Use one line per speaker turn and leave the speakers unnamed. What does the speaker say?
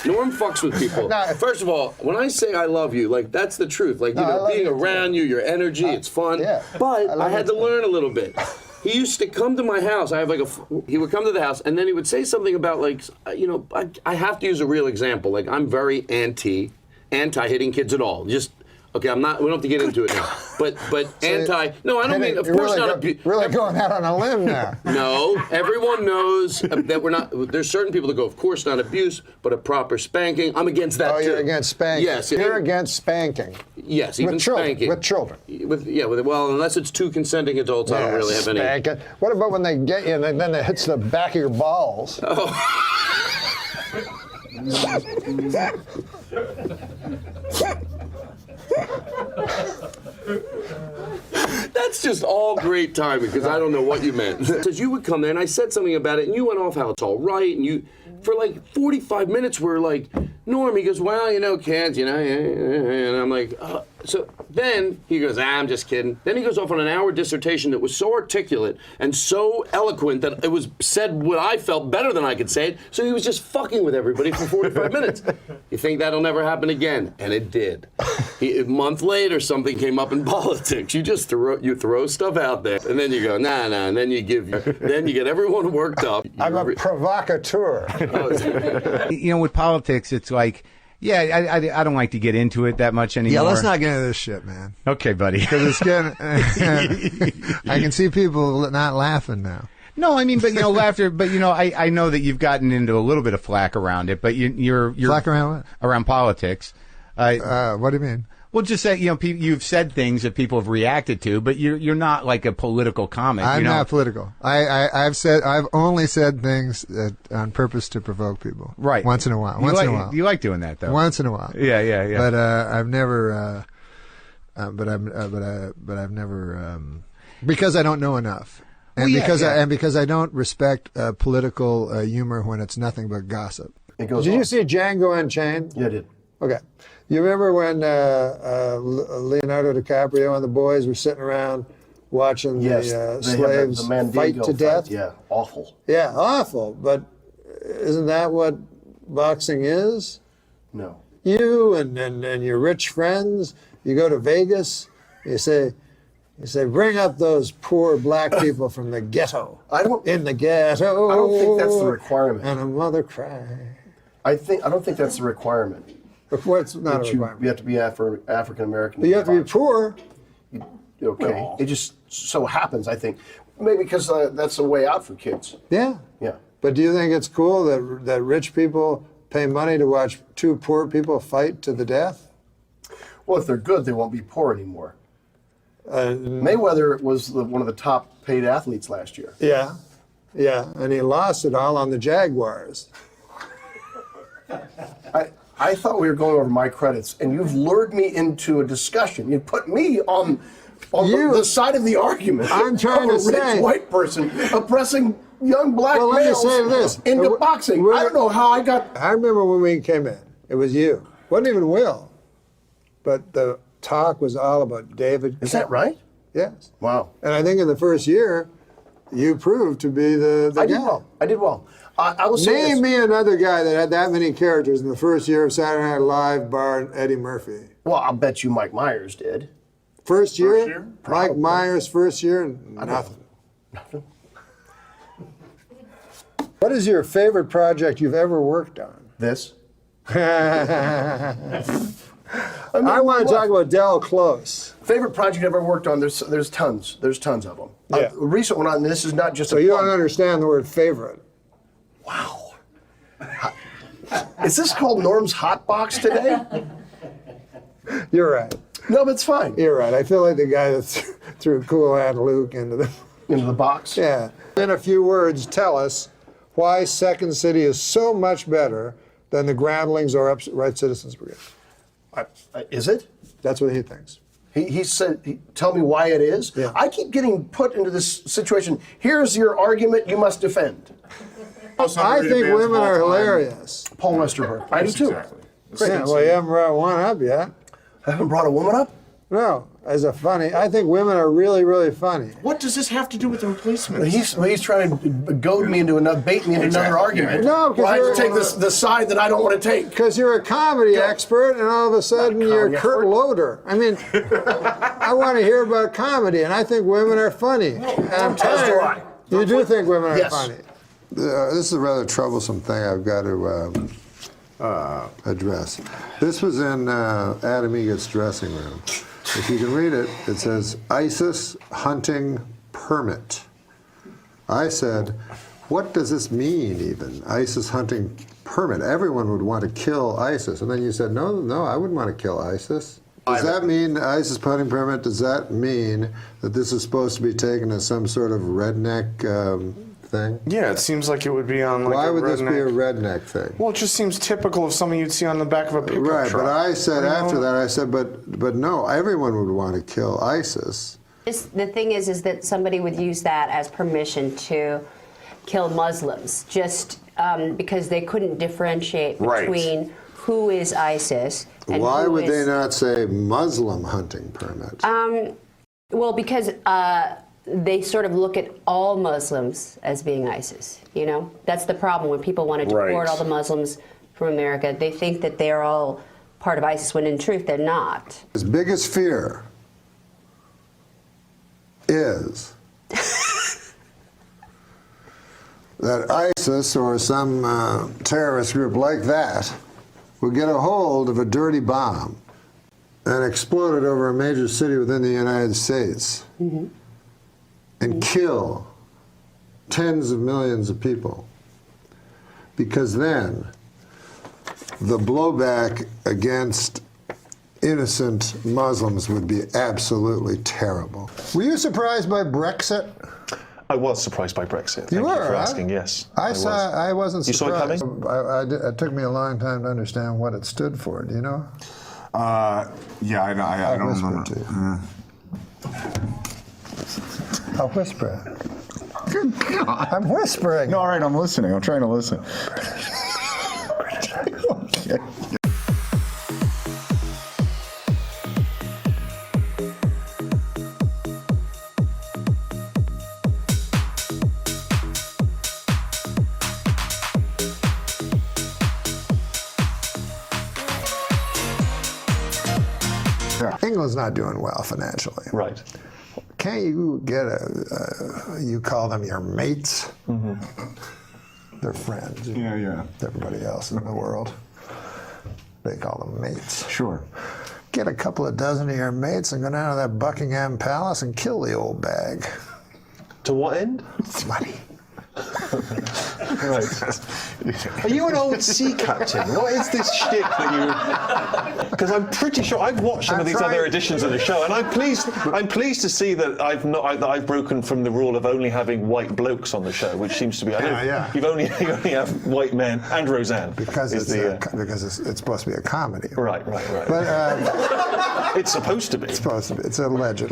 Norm fucks with people. First of all, when I say I love you, like that's the truth. Like, you know, being around you, your energy, it's fun.
Yeah.
But I had to learn a little bit. He used to come to my house. He would come to the house, and then he would say something about, like, you know, I have to use a real example. Like, I'm very anti hitting kids at all. Just, okay, I'm not. We don't have to get into it now. But anti. No, I don't mean. Of course not.
Really going out on a limb now.
No, everyone knows that we're not. There's certain people that go, of course, not abuse, but a proper spanking. I'm against that too.
Oh, you're against spanking.
Yes,
you're against spanking.
Yes, even spanking
with children.
Well, unless it's two consenting adults, I don't really have any.
Spanking. What about when they get you and then it hits the back of your balls?
Oh. That's just all great timing, because I don't know what you meant. Because you would come there and I said something about it and you went off how it's all right, and you, for like 45 minutes, we're like, Norm, he goes, well, you know, kids, you know, and I'm like, so then he goes, I'm just kidding. Then he goes off on an hour dissertation that was so articulate and so eloquent that it was said what I felt better than I could say it. So he was just fucking with everybody for 45 minutes. You think that'll never happen again? And it did. A month later, something came up in politics. You just throw stuff out there, and then you go, nah, and then you get everyone worked up.
I'm a provocateur.
You know, with politics, it's like, yeah, I don't like to get into it that much anymore.
Yeah, let's not get into this shit, man.
Okay, buddy.
Because it's getting. I can see people not laughing now.
No, I mean, but you know, laughter. But you know, I know that you've gotten into a little bit of flack around it. But you're
flack around what?
Around politics.
What do you mean?
Well, just say, you know, you've said things that people have reacted to, but you're not like a political comic.
I'm not political. I've only said things on purpose to provoke people.
Right.
Once in a while.
You like doing that, though.
Once in a while.
Yeah.
But I've never. But I've never. Because I don't know enough. And because I don't respect political humor when it's nothing but gossip.
Did you see Django Unchained?
Yeah, I did.
Okay. You remember when Leonardo DiCaprio and the boys were sitting around watching the slaves fight to death?
Yeah, awful.
Yeah, awful. But isn't that what boxing is?
No.
You and your rich friends, you go to Vegas, you say, bring up those poor black people from the ghetto. In the ghetto.
I don't think that's the requirement.
And a mother cry.
I don't think that's the requirement.
What's not a requirement?
You have to be African American.
But you have to be poor.
Okay. Well, it just so happens, I think. Maybe because that's a way out for kids.
Yeah.
Yeah.
But do you think it's cool that rich people pay money to watch two poor people fight to the death?
Well, if they're good, they won't be poor anymore. Mayweather was one of the top paid athletes last year.
Yeah. Yeah. And he lost it all on the Jaguars.
I thought we were going over my credits, and you've lured me into a discussion. You put me on the side of the argument.
I'm trying to say,
a rich white person oppressing young black males
let me say this.
into boxing. I don't know how I got.
I remember when we came in. It was you. Wasn't even Will. But the talk was all about David.
Is that right?
Yes.
Wow.
And I think in the first year, you proved to be the guy.
I did well. I will say
Name me another guy that had that many characters in the first year of Saturday Night Live, bar Eddie Murphy.
Well, I'll bet you Mike Myers did.
First year? Mike Myers, first year, nothing.
Nothing.
What is your favorite project you've ever worked on?
This.
I want to talk about Del Close.
Favorite project I've ever worked on, there's tons. There's tons of them.
Yeah.
A recent one, and this is not just
So you don't understand the word favorite.
Wow. Is this called Norm's Hot Box today?
You're right.
No, but it's fine.
You're right. I feel like the guy that threw Cool Hand Luke into
the box?
Yeah. In a few words, tell us why Second City is so much better than the Groundlings or Upright Citizens Brigade.
Is it?
That's what he thinks.
He said, tell me why it is.
Yeah.
I keep getting put into this situation. Here's your argument you must defend.
I think women are hilarious.
Paul Westerberg. I do too.
Exactly. Yeah, well, you haven't brought one up yet.
I haven't brought a woman up?
No. as a funny. I think women are really, really funny.
What does this have to do with the replacement?
He's trying to goad me into bait me into another argument.
No, because
I have to take the side that I don't want to take.
Because you're a comedy expert, and all of a sudden you're Kurt Loder. I mean, I want to hear about comedy, and I think women are funny. And I'm tired. You do think women are funny?
This is a rather troublesome thing I've got to address. This was in Adam Eagle's dressing room. If you can read it, it says, ISIS hunting permit. I said, what does this mean even? ISIS hunting permit. Everyone would want to kill ISIS. And then you said, no, I wouldn't want to kill ISIS. Does that mean ISIS hunting permit? Does that mean that this is supposed to be taken as some sort of redneck thing?
Yeah, it seems like it would be on like
Why
a
would this
redneck-
be a redneck thing?
Well, it just seems typical of something you'd see on the back of a pickup
Right,
truck.
but I said after that, I said, but no, everyone would want to kill ISIS.
The thing is that somebody would use that as permission to kill Muslims, just because they couldn't differentiate between who is ISIS and
Why
who
would
is,
they not say Muslim hunting permit?
Well, because they sort of look at all Muslims as being ISIS. You know, that's the problem when people want to deport all the Muslims from America. They think that they're all part of ISIS when in truth they're not.
His biggest fear is that ISIS or some terrorist group like that would get a hold of a dirty bomb and explode it over a major city within the United States and kill tens of millions of people. Because then the blowback against innocent Muslims would be absolutely terrible. Were you surprised by Brexit?
I was surprised by Brexit. Thank
You
you
were,
for
huh?
asking. Yes,
I wasn't
You saw it
surprised.
coming?
It took me a long time to understand what it stood for. Do you know?
Yeah, I don't
whisper
remember.
to you. I'll whisper.
Good God.
I'm whispering.
No, all right, I'm listening. I'm trying to listen. Okay.
England's not doing well financially.
Right.
Can't you get you call them your mates? They're friends.
Yeah.
Everybody else in the world, they call them mates.
Sure.
Get a couple of dozen of your mates and go down to that Buckingham Palace and kill the old bag.
To what end?
Money.
Right. Are you an old sea captain? What is this shtick that you? Because I'm pretty sure I've watched some of these other editions of the show, and I'm pleased to see that I've broken from the rule of only having white blokes on the show, which seems to be you only have white men and Roseanne
Because because it's supposed to be a comedy.
Right.
But
It's supposed to be.
it's supposed to be. It's allegedly.